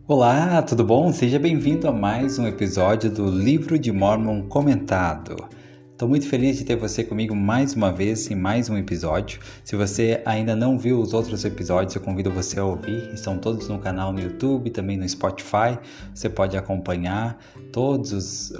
Olá, tudo bom? Seja bem-vindo a mais um episódio do Livro de Mórmon Comentado. Estou muito feliz de ter você comigo mais uma vez em mais um episódio. Se você ainda não viu os outros episódios, eu convido você a ouvir. Estão todos no canal no YouTube, também no Spotify. Você pode acompanhar todos os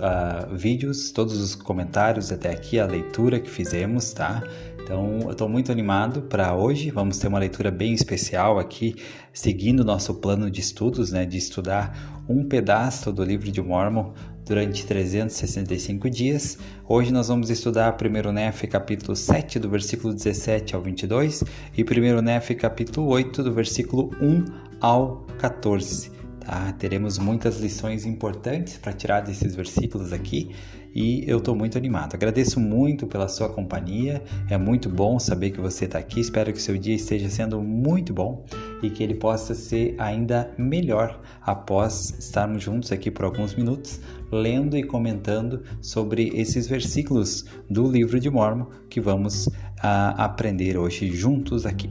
vídeos, todos os comentários até aqui, a leitura que fizemos, tá? Então, eu estou muito animado para hoje. Vamos ter uma leitura bem especial aqui, seguindo o nosso plano de estudos, né? De estudar um pedaço do livro de Mórmon durante 365 dias. Hoje nós vamos estudar 1 Nefe capítulo 7, do versículo 17 ao 22, e 1 Nefe capítulo 8, do versículo 1 ao 14. Tá? Teremos muitas lições importantes para tirar desses versículos aqui e eu estou muito animado. Agradeço muito pela sua companhia, é muito bom saber que você está aqui. Espero que o seu dia esteja sendo muito bom e que ele possa ser ainda melhor após estarmos juntos aqui por alguns minutos, lendo e comentando sobre esses versículos do livro de Mórmon que vamos aprender hoje juntos aqui.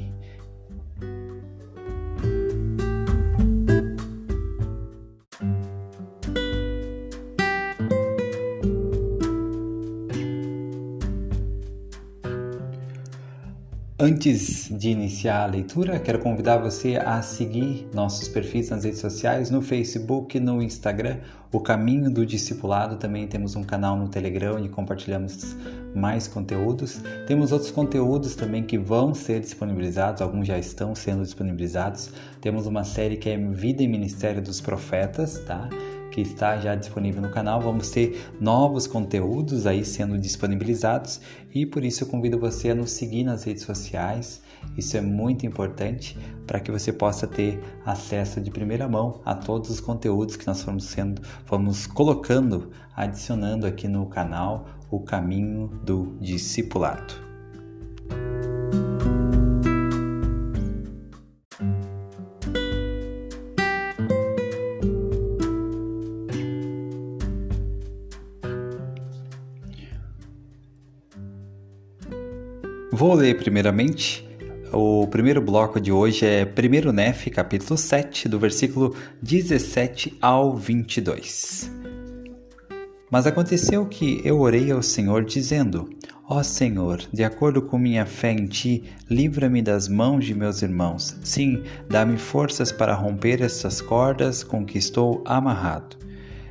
Antes de iniciar a leitura, quero convidar você a seguir nossos perfis nas redes sociais, no Facebook, no Instagram, O Caminho do Discipulado. Também temos um canal no Telegram onde compartilhamos mais conteúdos. Temos outros conteúdos também que vão ser disponibilizados, alguns já estão sendo disponibilizados. Temos uma série que é Vida e Ministério dos Profetas, tá? Que está já disponível no canal. Vamos ter novos conteúdos aí sendo disponibilizados e por isso eu convido você a nos seguir nas redes sociais. Isso é muito importante para que você possa ter acesso de primeira mão a todos os conteúdos que nós vamos colocando, adicionando aqui no canal O Caminho do Discipulado. Vou ler primeiramente. O primeiro bloco de hoje é 1 Nefe, capítulo 7, do versículo 17 ao 22. Mas aconteceu que eu orei ao Senhor, dizendo: Ó Senhor, de acordo com minha fé em Ti, livra-me das mãos de meus irmãos. Sim, dá-me forças para romper estas cordas com que estou amarrado.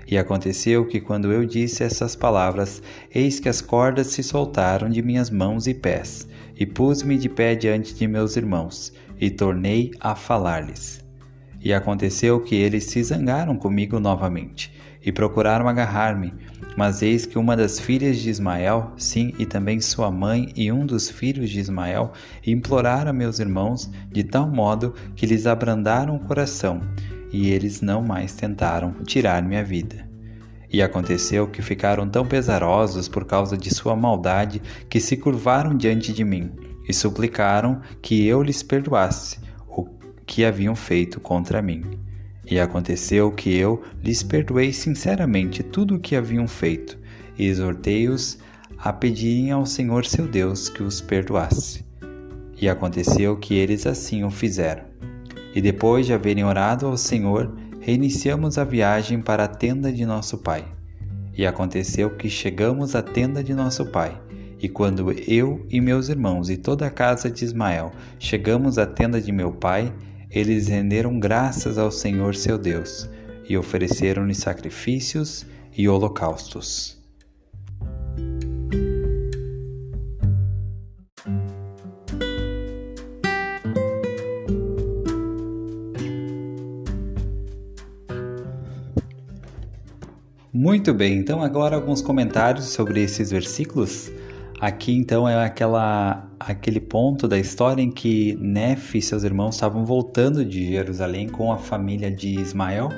E aconteceu que, quando eu disse essas palavras, eis que as cordas se soltaram de minhas mãos e pés, e pus-me de pé diante de meus irmãos, e tornei a falar-lhes. E aconteceu que eles se zangaram comigo novamente, e procuraram agarrar-me, mas eis que uma das filhas de Ismael, sim, e também sua mãe e um dos filhos de Ismael, imploraram a meus irmãos de tal modo que lhes abrandaram o coração, e eles não mais tentaram tirar-me a vida. E aconteceu que ficaram tão pesarosos por causa de sua maldade que se curvaram diante de mim e suplicaram que eu lhes perdoasse o que haviam feito contra mim. E aconteceu que eu lhes perdoei sinceramente tudo o que haviam feito e exortei-os a pedirem ao Senhor seu Deus que os perdoasse. E aconteceu que eles assim o fizeram. E depois de haverem orado ao Senhor, reiniciamos a viagem para a tenda de nosso pai. E aconteceu que chegamos à tenda de nosso pai, e quando eu e meus irmãos e toda a casa de Ismael chegamos à tenda de meu pai, eles renderam graças ao Senhor seu Deus, e ofereceram-lhe sacrifícios e holocaustos. Muito bem, então agora alguns comentários sobre esses versículos. Aqui então é aquele ponto da história em que Nefe e seus irmãos estavam voltando de Jerusalém com a família de Ismael.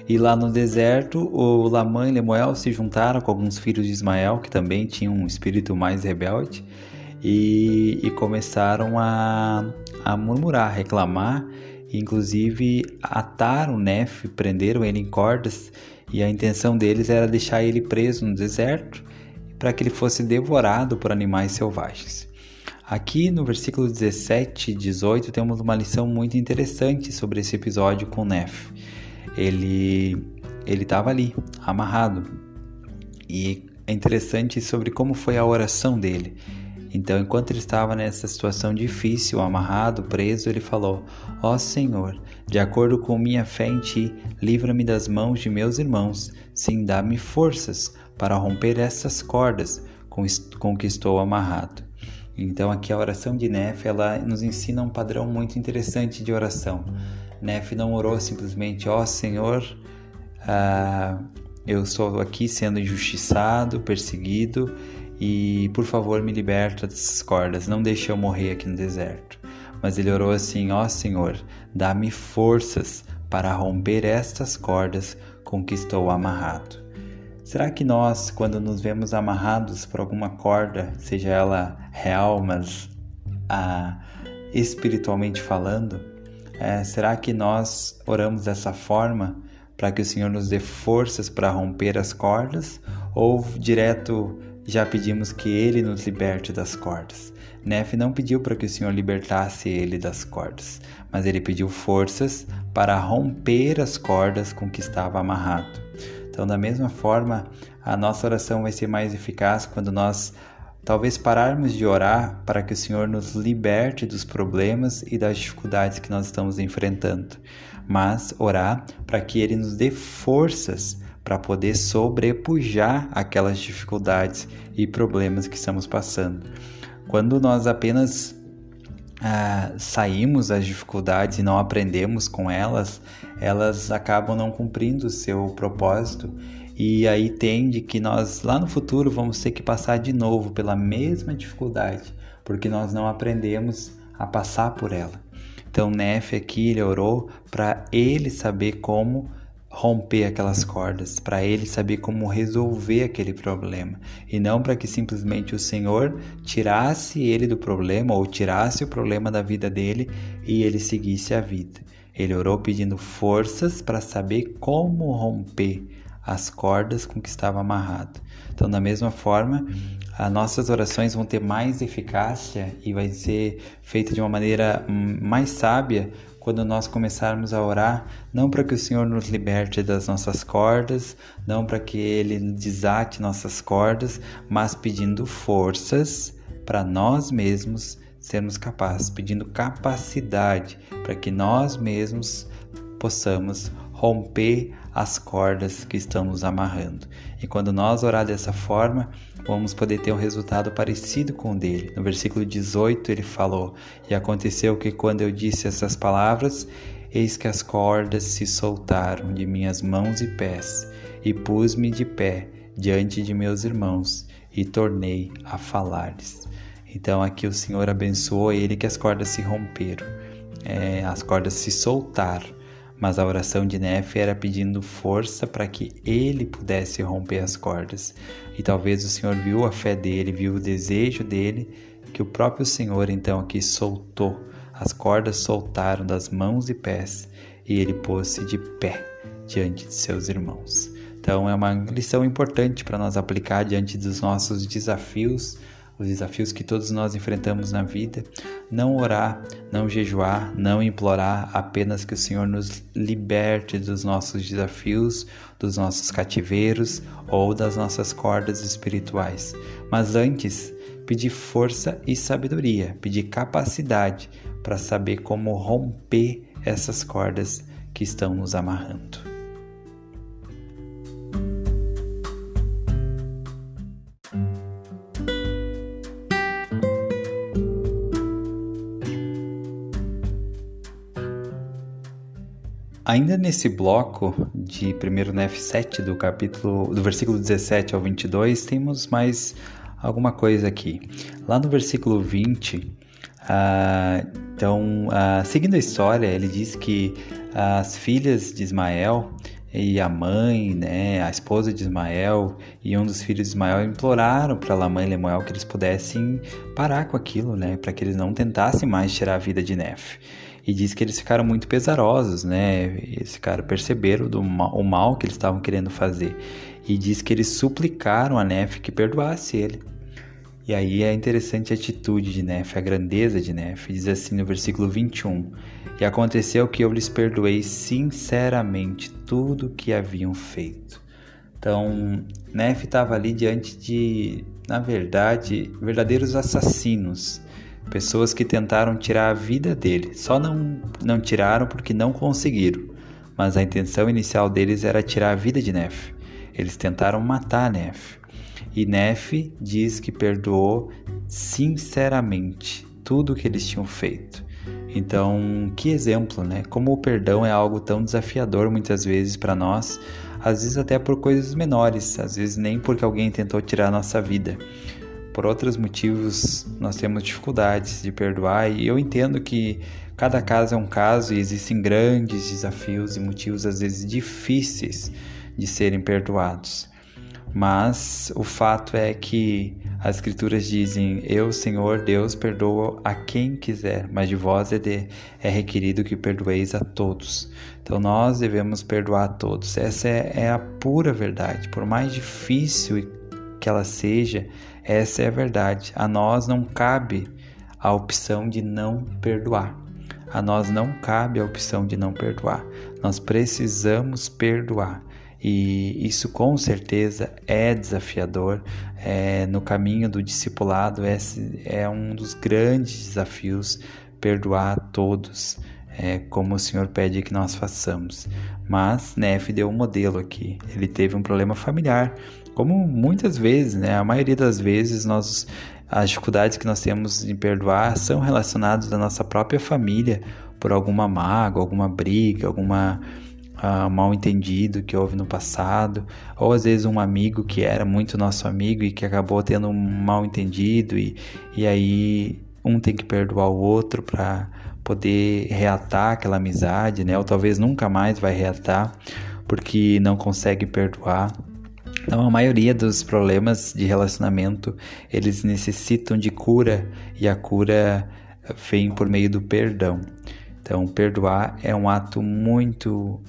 E lá no deserto, o Lamã e Lemuel se juntaram com alguns filhos de Ismael, que também tinham um espírito mais rebelde, e começaram a murmurar, a reclamar, e inclusive ataram Nefe, prenderam ele em cordas, e a intenção deles era deixar ele preso no deserto para que ele fosse devorado por animais selvagens. Aqui no versículo 17 e 18 temos uma lição muito interessante sobre esse episódio com Nefe. ele estava ali, amarrado. E é interessante sobre como foi a oração dele. Então, enquanto ele estava nessa situação difícil, amarrado, preso, ele falou: Ó Senhor, de acordo com minha fé em Ti, livra-me das mãos de meus irmãos, sim, dá-me forças para romper essas cordas com que estou amarrado. Então, aqui a oração de Nefe, ela nos ensina um padrão muito interessante de oração. Nefe não orou simplesmente: Ó Senhor, eu estou aqui sendo injustiçado, perseguido, e por favor me liberta dessas cordas, não deixe eu morrer aqui no deserto. Mas ele orou assim: ó Senhor, dá-me forças para romper estas cordas com que estou amarrado. Será que nós, quando nos vemos amarrados por alguma corda, seja ela real, mas espiritualmente falando, será que nós oramos dessa forma para que o Senhor nos dê forças para romper as cordas, ou direto já pedimos que Ele nos liberte das cordas? Nefe não pediu para que o Senhor libertasse ele das cordas, mas ele pediu forças para romper as cordas com que estava amarrado. Então, da mesma forma, a nossa oração vai ser mais eficaz quando nós talvez pararmos de orar para que o Senhor nos liberte dos problemas e das dificuldades que nós estamos enfrentando, mas orar para que Ele nos dê forças para poder sobrepujar aquelas dificuldades e problemas que estamos passando. Quando nós apenas saímos das dificuldades e não aprendemos com elas, elas acabam não cumprindo o seu propósito, e aí tende que nós lá no futuro vamos ter que passar de novo pela mesma dificuldade, porque nós não aprendemos a passar por ela. Então Nefe aqui, ele orou para ele saber como romper aquelas cordas, para ele saber como resolver aquele problema, e não para que simplesmente o Senhor tirasse ele do problema ou tirasse o problema da vida dele e ele seguisse a vida. Ele orou pedindo forças para saber como romper as cordas com que estava amarrado. Então, da mesma forma, as nossas orações vão ter mais eficácia e vai ser feita de uma maneira mais sábia quando nós começarmos a orar, não para que o Senhor nos liberte das nossas cordas, não para que Ele desate nossas cordas, mas pedindo forças para nós mesmos sermos capazes, pedindo capacidade para que nós mesmos possamos romper as cordas que estamos amarrando. E quando nós orar dessa forma, vamos poder ter um resultado parecido com o dele. No versículo 18 ele falou: E aconteceu que quando eu disse essas palavras, eis que as cordas se soltaram de minhas mãos e pés, e pus-me de pé diante de meus irmãos, e tornei a falar-lhes. Então aqui o Senhor abençoou ele, que as cordas se romperam, as cordas se soltaram. Mas a oração de Nefe era pedindo força para que ele pudesse romper as cordas. E talvez o Senhor viu a fé dele, viu o desejo dele, que o próprio Senhor então aqui soltou. As cordas soltaram das mãos e pés e ele pôs-se de pé diante de seus irmãos. Então é uma lição importante para nós aplicar diante dos nossos desafios, os desafios que todos nós enfrentamos na vida. Não orar, não jejuar, não implorar apenas que o Senhor nos liberte dos nossos desafios, dos nossos cativeiros ou das nossas cordas espirituais, mas antes pedir força e sabedoria, pedir capacidade para saber como romper essas cordas que estão nos amarrando. Ainda nesse bloco de 1 Nefe 7, do versículo 17 ao 22, temos mais alguma coisa aqui. Lá no versículo 20, seguindo a história, ele diz que as filhas de Ismael e a mãe, a esposa de Ismael e um dos filhos de Ismael imploraram para Lamã e Lemuel que eles pudessem parar com aquilo, para que eles não tentassem mais tirar a vida de Nefe. E diz que eles ficaram muito pesarosos, Eles perceberam o mal que eles estavam querendo fazer. E diz que eles suplicaram a Nefe que perdoasse ele. E aí é interessante a atitude de Nefe, a grandeza de Nefe. Diz assim no versículo 21: E aconteceu que eu lhes perdoei sinceramente tudo o que haviam feito. Então, Nefe estava ali diante de, na verdade, verdadeiros assassinos. Pessoas que tentaram tirar a vida dele. Só não tiraram porque não conseguiram. Mas a intenção inicial deles era tirar a vida de Nefe. Eles tentaram matar Nefe. E Nefe diz que perdoou sinceramente tudo o que eles tinham feito. Então, que exemplo, né? Como o perdão é algo tão desafiador muitas vezes para nós, às vezes até por coisas menores, às vezes nem porque alguém tentou tirar a nossa vida. Por outros motivos, nós temos dificuldades de perdoar, e eu entendo que cada caso é um caso e existem grandes desafios e motivos às vezes difíceis de serem perdoados. Mas o fato é que as Escrituras dizem: Eu, Senhor Deus, perdoo a quem quiser, mas de vós é requerido que perdoeis a todos. Então nós devemos perdoar a todos. Essa é a pura verdade. Por mais difícil que ela seja, essa é a verdade. A nós não cabe a opção de não perdoar. A nós não cabe a opção de não perdoar. Nós precisamos perdoar. E isso com certeza é desafiador. No caminho do discipulado, esse é um dos grandes desafios, perdoar a todos, como o Senhor pede que nós façamos. Mas Nefe deu um modelo aqui. Ele teve um problema familiar, como muitas vezes, né? A maioria das vezes as dificuldades que nós temos em perdoar são relacionadas à nossa própria família, por alguma mágoa, alguma briga, alguma mal entendido que houve no passado, ou às vezes um amigo que era muito nosso amigo e que acabou tendo um mal entendido, e aí um tem que perdoar o outro para poder reatar aquela amizade, né? Ou talvez nunca mais vai reatar porque não consegue perdoar. Então, a maioria dos problemas de relacionamento, eles necessitam de cura, e a cura vem por meio do perdão. Então, perdoar é um ato muito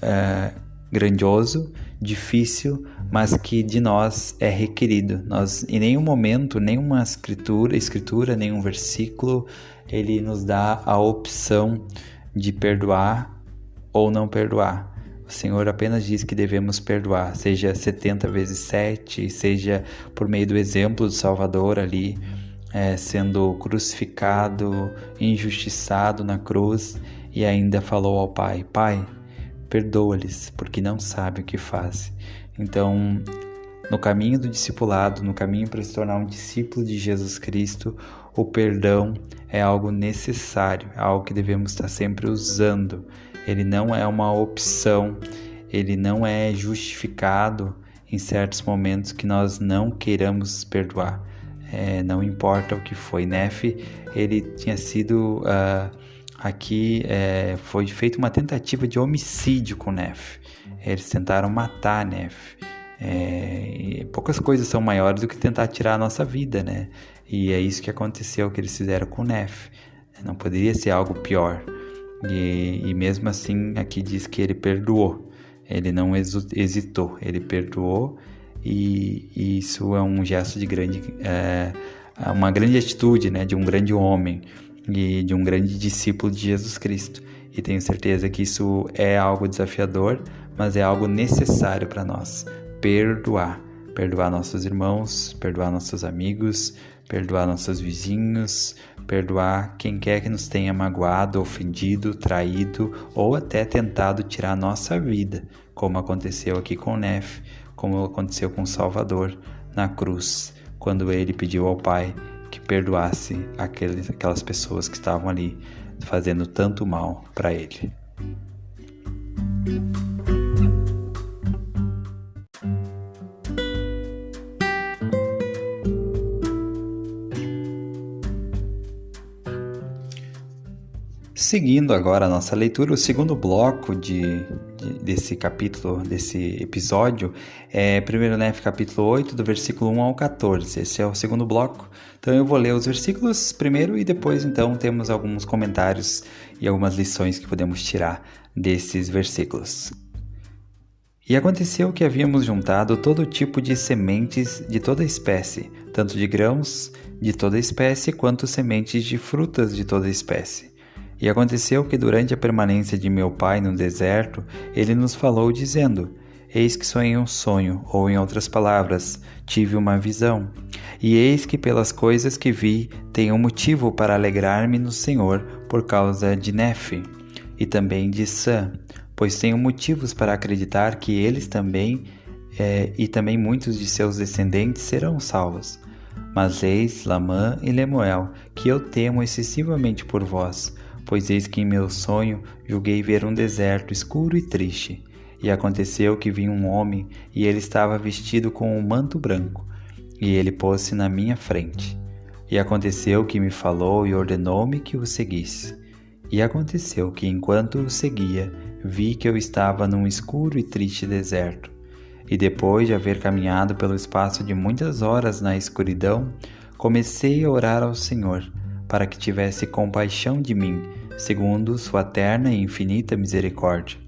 grandioso, difícil, mas que de nós é requerido. Nós, em nenhum momento, nenhuma escritura, nenhum versículo, ele nos dá a opção de perdoar ou não perdoar. O Senhor apenas diz que devemos perdoar, seja 70 vezes 7, seja por meio do exemplo do Salvador ali, sendo crucificado, injustiçado na cruz, e ainda falou ao Pai: Pai, perdoa-lhes, porque não sabem o que fazem. Então, no caminho do discipulado, no caminho para se tornar um discípulo de Jesus Cristo, o perdão é algo necessário, é algo que devemos estar sempre usando. Ele não é uma opção, ele não é justificado em certos momentos que nós não queiramos perdoar. Não importa o que foi. Nefe, ele tinha sido... Aqui foi feita uma tentativa de homicídio com Nefe. Eles tentaram matar Nefe. Poucas coisas são maiores do que tentar tirar a nossa vida, né? E é isso que aconteceu, que eles fizeram com Nefe. Não poderia ser algo pior. E mesmo assim, aqui diz que ele perdoou. Ele não hesitou, ele perdoou, e isso é um gesto de uma grande atitude, né, de um grande homem e de um grande discípulo de Jesus Cristo. E tenho certeza que isso é algo desafiador, mas é algo necessário para nós. Perdoar nossos irmãos, perdoar nossos amigos, perdoar nossos vizinhos, perdoar quem quer que nos tenha magoado, ofendido, traído ou até tentado tirar a nossa vida, como aconteceu aqui com Nefe, como aconteceu com o Salvador na cruz, quando ele pediu ao Pai que perdoasse aquelas pessoas que estavam ali fazendo tanto mal para ele. Seguindo agora a nossa leitura, o segundo bloco desse capítulo, desse episódio, é 1 Nefe capítulo 8, do versículo 1 ao 14. Esse é o segundo bloco. Então eu vou ler os versículos primeiro e depois então temos alguns comentários e algumas lições que podemos tirar desses versículos. E aconteceu que havíamos juntado todo tipo de sementes de toda espécie, tanto de grãos de toda espécie, quanto sementes de frutas de toda espécie. E aconteceu que durante a permanência de meu pai no deserto, ele nos falou dizendo: Eis que sonhei um sonho, ou em outras palavras, tive uma visão. E eis que pelas coisas que vi, tenho motivo para alegrar-me no Senhor por causa de Nefe, e também de Sã, pois tenho motivos para acreditar que eles também, e também muitos de seus descendentes serão salvos. Mas eis Lamã e Lemuel, que eu temo excessivamente por vós, pois eis que em meu sonho julguei ver um deserto escuro e triste. E aconteceu que vi um homem, e ele estava vestido com um manto branco, e ele pôs-se na minha frente. E aconteceu que me falou e ordenou-me que o seguisse. E aconteceu que, enquanto o seguia, vi que eu estava num escuro e triste deserto. E depois de haver caminhado pelo espaço de muitas horas na escuridão, comecei a orar ao Senhor, para que tivesse compaixão de mim, segundo sua eterna e infinita misericórdia.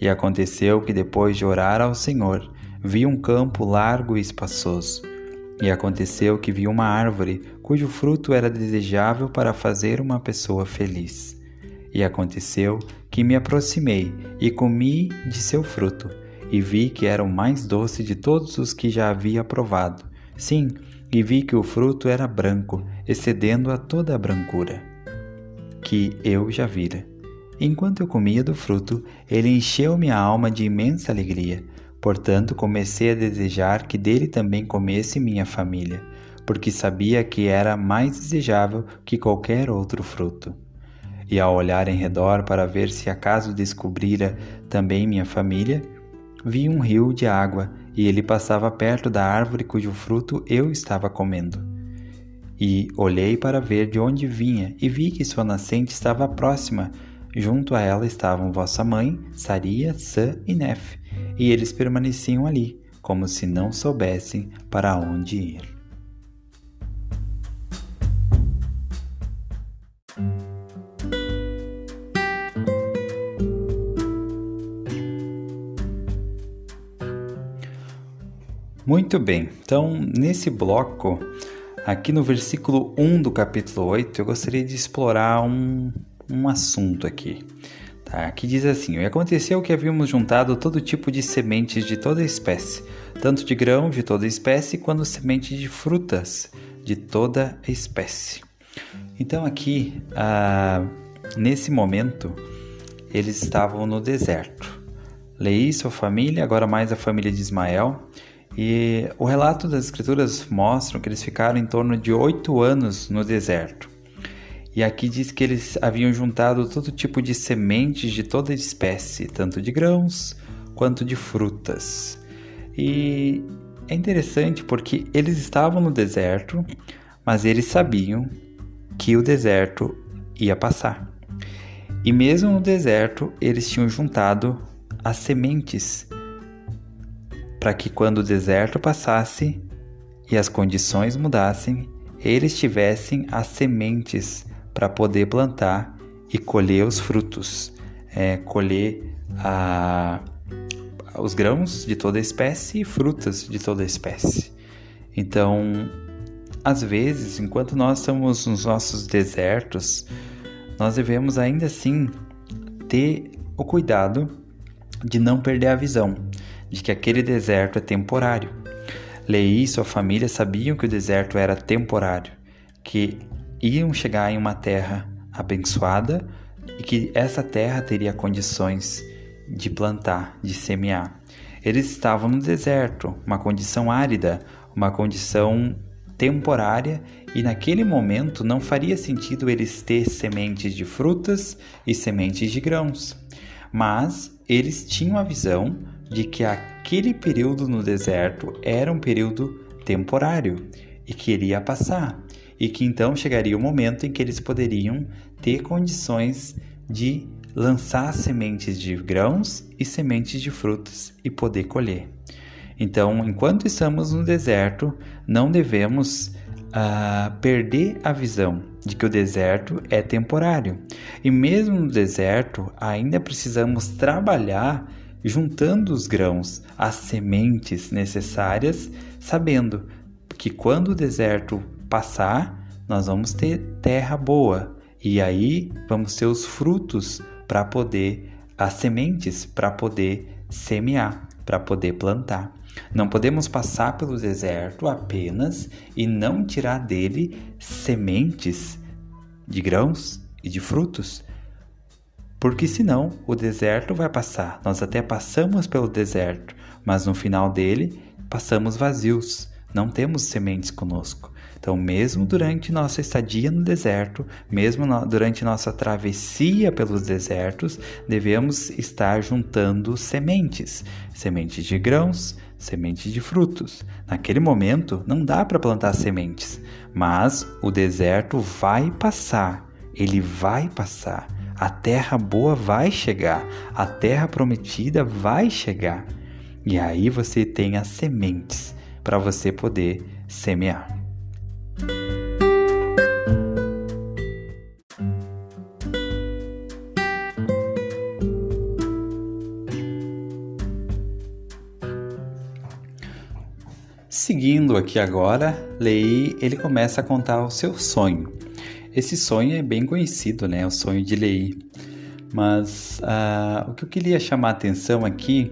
E aconteceu que depois de orar ao Senhor, vi um campo largo e espaçoso. E aconteceu que vi uma árvore, cujo fruto era desejável para fazer uma pessoa feliz. E aconteceu que me aproximei e comi de seu fruto, e vi que era o mais doce de todos os que já havia provado. Sim, e vi que o fruto era branco, excedendo a toda a brancura que eu já vira. Enquanto eu comia do fruto, ele encheu minha alma de imensa alegria. Portanto, comecei a desejar que dele também comesse minha família, porque sabia que era mais desejável que qualquer outro fruto. E ao olhar em redor para ver se acaso descobrira também minha família, vi um rio de água, e ele passava perto da árvore cujo fruto eu estava comendo. E olhei para ver de onde vinha, e vi que sua nascente estava próxima. Junto a ela estavam vossa mãe, Saria, Sã e Nefe, e eles permaneciam ali, como se não soubessem para onde ir. Muito bem, então nesse bloco, aqui no versículo 1 do capítulo 8, eu gostaria de explorar um assunto aqui. Tá? Aqui diz assim: E aconteceu que havíamos juntado todo tipo de sementes de toda espécie, tanto de grão de toda espécie, quanto sementes de frutas de toda espécie. Então aqui, nesse momento, eles estavam no deserto. Leí sua família, agora mais a família de Ismael. E o relato das escrituras mostra que eles ficaram em torno de 8 anos no deserto. E aqui diz que eles haviam juntado todo tipo de sementes de toda espécie, tanto de grãos quanto de frutas. E é interessante porque eles estavam no deserto, mas eles sabiam que o deserto ia passar. E mesmo no deserto, eles tinham juntado as sementes para que quando o deserto passasse e as condições mudassem, eles tivessem as sementes para poder plantar e colher os frutos, colher os grãos de toda espécie e frutas de toda espécie. Então, às vezes, enquanto nós estamos nos nossos desertos, nós devemos ainda assim ter o cuidado de não perder a visão de que aquele deserto é temporário. Leí e sua família sabiam que o deserto era temporário, que iam chegar em uma terra abençoada e que essa terra teria condições de plantar, de semear. Eles estavam no deserto, uma condição árida, uma condição temporária, e naquele momento não faria sentido eles ter sementes de frutas e sementes de grãos. Mas eles tinham a visão de que aquele período no deserto era um período temporário e que iria passar, e que então chegaria o momento em que eles poderiam ter condições de lançar sementes de grãos e sementes de frutas e poder colher. Então, enquanto estamos no deserto, não devemos perder a visão de que o deserto é temporário. E mesmo no deserto, ainda precisamos trabalhar juntando os grãos, as sementes necessárias, sabendo que quando o deserto passar, nós vamos ter terra boa. E aí vamos ter os frutos para poder, as sementes para poder semear, para poder plantar. Não podemos passar pelo deserto apenas e não tirar dele sementes de grãos e de frutos, porque senão o deserto vai passar. Nós até passamos pelo deserto, mas no final dele passamos vazios, não temos sementes conosco. Então, mesmo durante nossa estadia no deserto, mesmo durante nossa travessia pelos desertos, devemos estar juntando sementes de grãos, sementes de frutos. Naquele momento, não dá para plantar sementes, mas o deserto vai passar, ele vai passar. A terra boa vai chegar, a terra prometida vai chegar. E aí você tem as sementes para você poder semear. Seguindo aqui agora, Leí, ele começa a contar o seu sonho. Esse sonho é bem conhecido, né? O sonho de Leí. Mas o que eu queria chamar a atenção aqui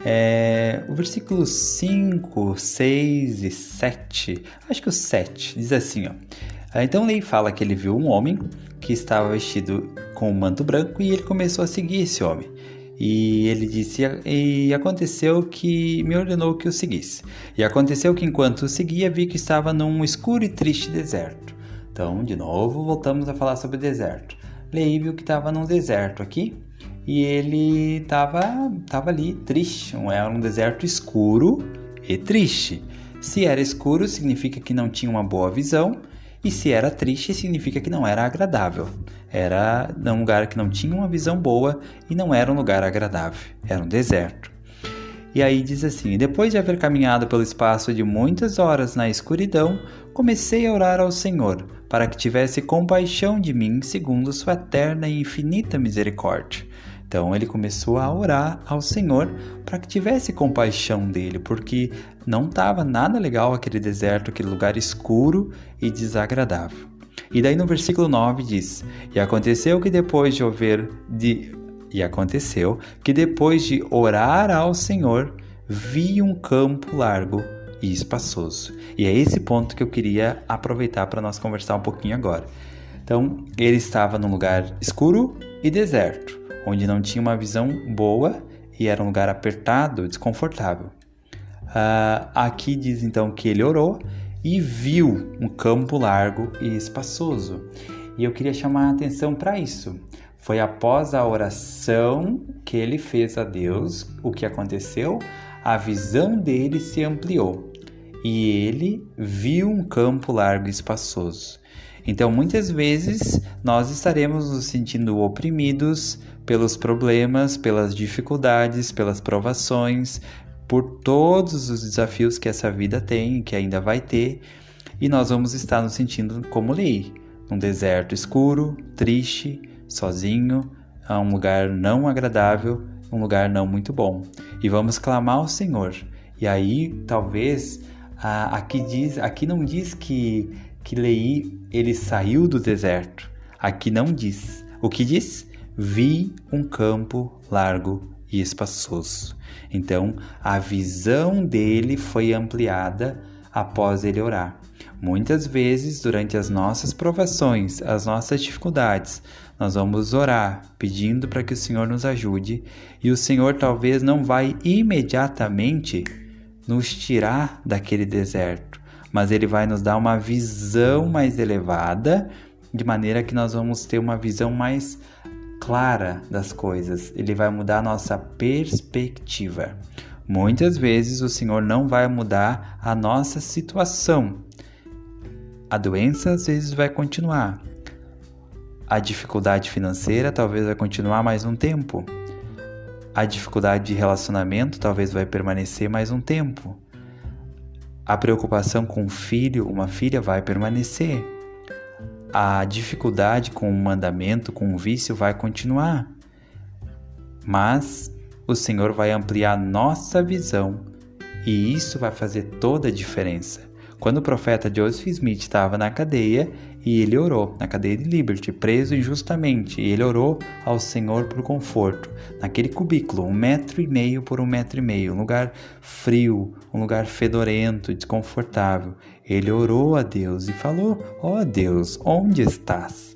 é o versículo 5, 6 e 7. Acho que o 7 diz assim, ó. Então Leí fala que ele viu um homem que estava vestido com um manto branco e ele começou a seguir esse homem. E ele disse, e aconteceu que me ordenou que o seguisse. E aconteceu que enquanto o seguia, vi que estava num escuro e triste deserto. Então, de novo, voltamos a falar sobre o deserto. Leí viu que estava num deserto aqui e ele estava ali triste. Era um deserto escuro e triste. Se era escuro, significa que não tinha uma boa visão. E se era triste, significa que não era agradável. Era um lugar que não tinha uma visão boa e não era um lugar agradável. Era um deserto. E aí diz assim, depois de haver caminhado pelo espaço de muitas horas na escuridão, comecei a orar ao Senhor, para que tivesse compaixão de mim segundo sua eterna e infinita misericórdia. Então ele começou a orar ao Senhor para que tivesse compaixão dele, porque não estava nada legal aquele deserto, aquele lugar escuro e desagradável. E daí no versículo 9 diz, E aconteceu que depois de orar ao Senhor, vi um campo largo e espaçoso. E é esse ponto que eu queria aproveitar para nós conversar um pouquinho agora. Então, ele estava num lugar escuro e deserto, onde não tinha uma visão boa e era um lugar apertado, desconfortável. Aqui diz então que ele orou e viu um campo largo e espaçoso. E eu queria chamar a atenção para isso. Foi após a oração que ele fez a Deus, o que aconteceu? A visão dele se ampliou e ele viu um campo largo e espaçoso. Então, muitas vezes, nós estaremos nos sentindo oprimidos pelos problemas, pelas dificuldades, pelas provações, por todos os desafios que essa vida tem e que ainda vai ter, e nós vamos estar nos sentindo como Leí, num deserto escuro, triste, sozinho, a um lugar não agradável, um lugar não muito bom. E vamos clamar ao Senhor. E aí, talvez, aqui não diz que Leí, ele saiu do deserto. Aqui não diz. O que diz? Vi um campo largo e espaçoso. Então, a visão dele foi ampliada após ele orar. Muitas vezes, durante as nossas provações, as nossas dificuldades, nós vamos orar, pedindo para que o Senhor nos ajude, e o Senhor talvez não vai imediatamente nos tirar daquele deserto, mas Ele vai nos dar uma visão mais elevada, de maneira que nós vamos ter uma visão mais clara das coisas. Ele vai mudar a nossa perspectiva. Muitas vezes o Senhor não vai mudar a nossa situação. A doença às vezes vai continuar. A dificuldade financeira talvez vai continuar mais um tempo. A dificuldade de relacionamento talvez vai permanecer mais um tempo. A preocupação com um filho, uma filha vai permanecer. A dificuldade com um mandamento, com um vício vai continuar. Mas o Senhor vai ampliar nossa visão e isso vai fazer toda a diferença. quando o profeta Joseph Smith estava na cadeia e ele orou, na cadeia de Liberty, preso injustamente, e ele orou ao Senhor por conforto, naquele cubículo, 1,5 metro por 1,5 metro, um lugar frio, um lugar fedorento, desconfortável. Ele orou a Deus e falou: ó Deus, onde estás?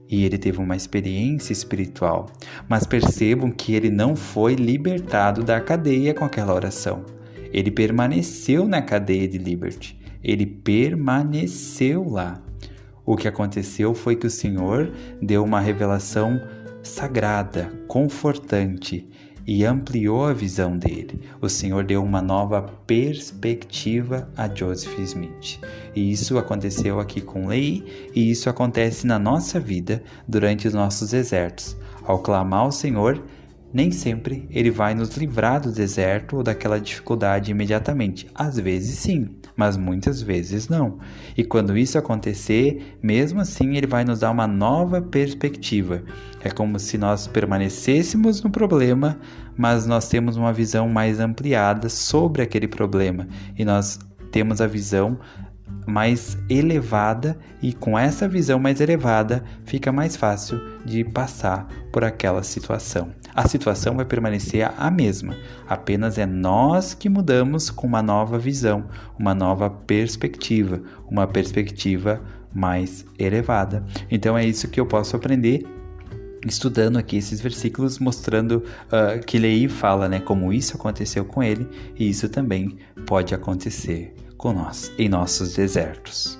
E ele teve uma experiência espiritual, mas percebam que ele não foi libertado da cadeia com aquela oração. Ele permaneceu na cadeia de Liberty, ele permaneceu lá. O que aconteceu foi que o Senhor deu uma revelação sagrada, confortante e ampliou a visão dele. O Senhor deu uma nova perspectiva a Joseph Smith. E isso aconteceu aqui com Leigh, e isso acontece na nossa vida durante os nossos desertos. Ao clamar ao Senhor, nem sempre Ele vai nos livrar do deserto ou daquela dificuldade imediatamente. Às vezes sim, mas muitas vezes não. E quando isso acontecer, mesmo assim Ele vai nos dar uma nova perspectiva. É como se nós permanecêssemos no problema, mas nós temos uma visão mais ampliada sobre aquele problema. E nós temos a visão mais elevada, e com essa visão mais elevada fica mais fácil de passar por aquela situação. A situação vai permanecer a mesma, apenas é nós que mudamos com uma nova visão, uma nova perspectiva, uma perspectiva mais elevada. Então é isso que eu posso aprender estudando aqui esses versículos, mostrando que Leigh fala, né, como isso aconteceu com ele, e isso também pode acontecer com nós, em nossos desertos.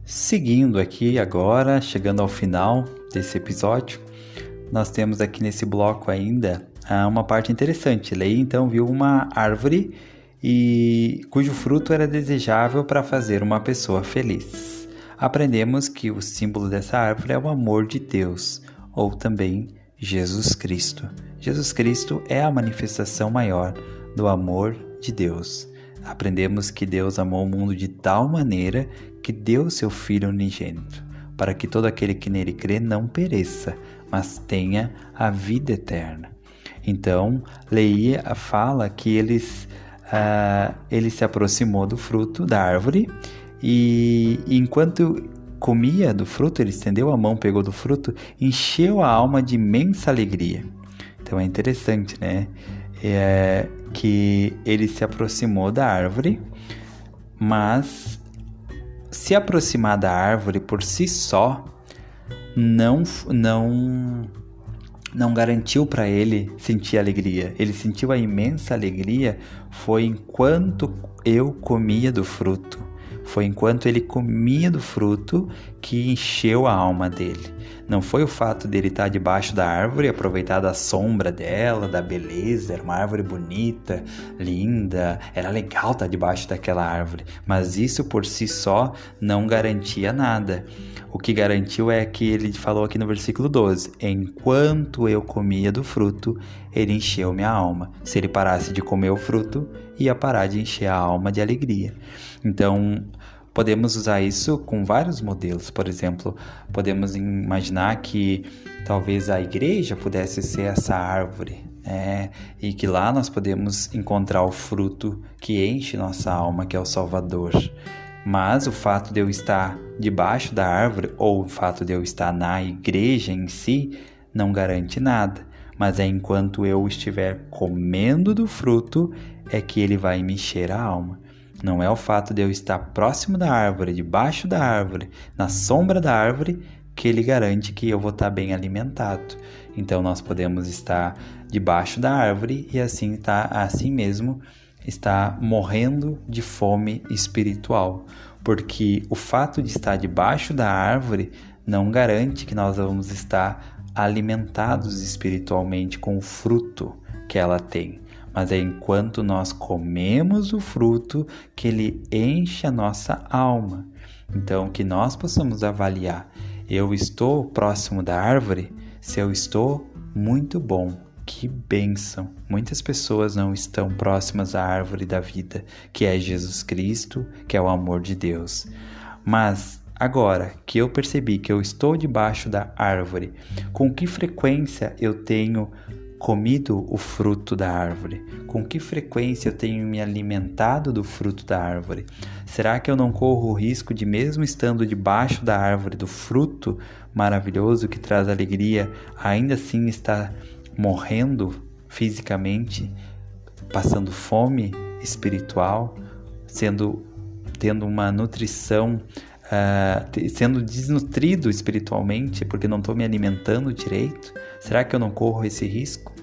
Seguindo aqui agora, chegando ao final desse episódio, nós temos aqui nesse bloco ainda uma parte interessante. Leigh então viu uma árvore cujo fruto era desejável para fazer uma pessoa feliz. Aprendemos que o símbolo dessa árvore é o amor de Deus, ou também Jesus Cristo. Jesus Cristo é a manifestação maior do amor de Deus. Aprendemos que Deus amou o mundo de tal maneira que deu seu Filho unigênito, para que todo aquele que nele crê não pereça, mas tenha a vida eterna. Então, Leigh fala que ele se aproximou do fruto da árvore, e enquanto comia do fruto, ele estendeu a mão, pegou do fruto, encheu a alma de imensa alegria. Então é interessante, né? Que ele se aproximou da árvore, mas se aproximar da árvore por si só não garantiu para ele sentir alegria. Ele sentiu a imensa alegria foi enquanto eu comia do fruto. Foi enquanto ele comia do fruto que encheu a alma dele. Não foi o fato dele estar debaixo da árvore, aproveitar da sombra dela, da beleza, era uma árvore bonita, linda, era legal estar debaixo daquela árvore, mas isso por si só não garantia nada. O que garantiu é que ele falou aqui no versículo 12, enquanto eu comia do fruto, ele encheu minha alma. Se ele parasse de comer o fruto, ia parar de encher a alma de alegria. Então, podemos usar isso com vários modelos. Por exemplo, podemos imaginar que talvez a igreja pudesse ser essa árvore, e que lá nós podemos encontrar o fruto que enche nossa alma, que é o Salvador. Mas o fato de eu estar debaixo da árvore, ou o fato de eu estar na igreja em si, não garante nada. Mas é enquanto eu estiver comendo do fruto, é que ele vai me encher a alma. Não é o fato de eu estar próximo da árvore, debaixo da árvore, na sombra da árvore, que ele garante que eu vou estar bem alimentado. Então nós podemos estar debaixo da árvore e assim mesmo estar morrendo de fome espiritual. Porque o fato de estar debaixo da árvore não garante que nós vamos estar alimentados espiritualmente com o fruto que ela tem. Mas é enquanto nós comemos o fruto que ele enche a nossa alma. Então, que nós possamos avaliar, eu estou próximo da árvore? Se eu estou, muito bom, que bênção. Muitas pessoas não estão próximas à árvore da vida, que é Jesus Cristo, que é o amor de Deus. Mas Agora que eu percebi que eu estou debaixo da árvore, com que frequência eu tenho comido o fruto da árvore? Com que frequência eu tenho me alimentado do fruto da árvore? Será que eu não corro o risco de, mesmo estando debaixo da árvore do fruto maravilhoso que traz alegria, ainda assim estar morrendo fisicamente, passando fome espiritual, tendo uma nutrição, sendo desnutrido espiritualmente porque não estou me alimentando direito? Será que eu não corro esse risco?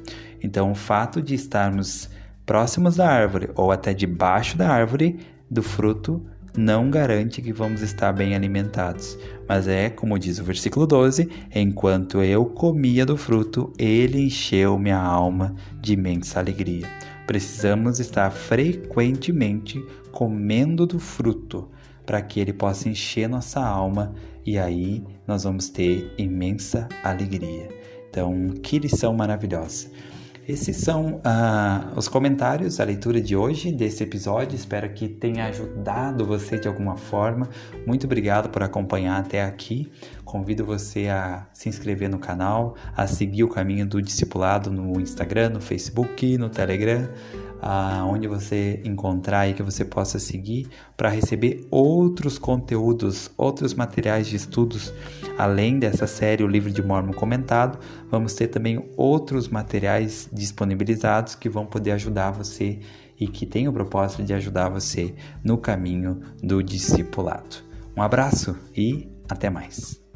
Então, o fato de estarmos próximos da árvore ou até debaixo da árvore do fruto não garante que vamos estar bem alimentados. Mas como diz o versículo 12, enquanto eu comia do fruto, ele encheu minha alma de imensa alegria. Precisamos estar frequentemente comendo do fruto para que ele possa encher nossa alma e aí nós vamos ter imensa alegria. Então, que lição maravilhosa! Esses são os comentários, a leitura de hoje desse episódio. Espero que tenha ajudado você de alguma forma. Muito obrigado por acompanhar até aqui. Convido você a se inscrever no canal, a seguir o caminho do discipulado no Instagram, no Facebook, no Telegram, onde você encontrar aí que você possa seguir para receber outros conteúdos, outros materiais de estudos. Além dessa série, o Livro de Mórmon comentado, vamos ter também outros materiais disponibilizados que vão poder ajudar você e que têm o propósito de ajudar você no caminho do discipulado. Um abraço e até mais!